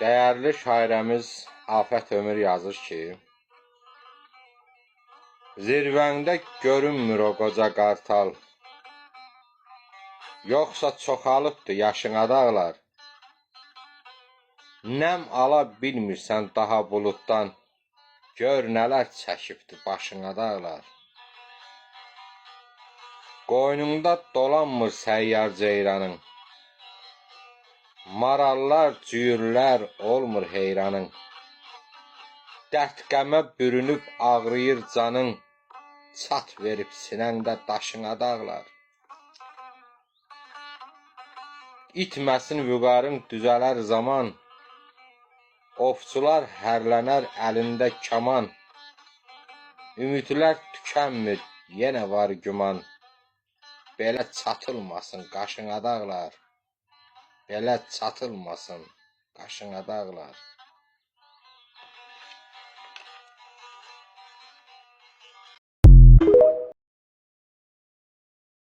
Değerli şairəmiz Afət Ömür yazır ki, zirvəndə görünmür o qoca qartal, yoxsa çoxalıbdır yaşına dağlar. Nəm ala bilmirsən daha buluddan, gör nələr çəkibdi başına dağlar. Qoynunda dolanmır səyyar ceyranın, marallar, cüyürlər olmur heyranın. Dərd-qəmə bürünüb ağrıyır canın, çat verib sinəndə daşına dağlar. İtməsin vüqarın düzələr zaman, ovçular hərlənər əlində kaman. Ümidlər tükənmir, yenə var güman, belə çatılmasın qaşına dağlar. Belə çatılmasın qaşına dağlar.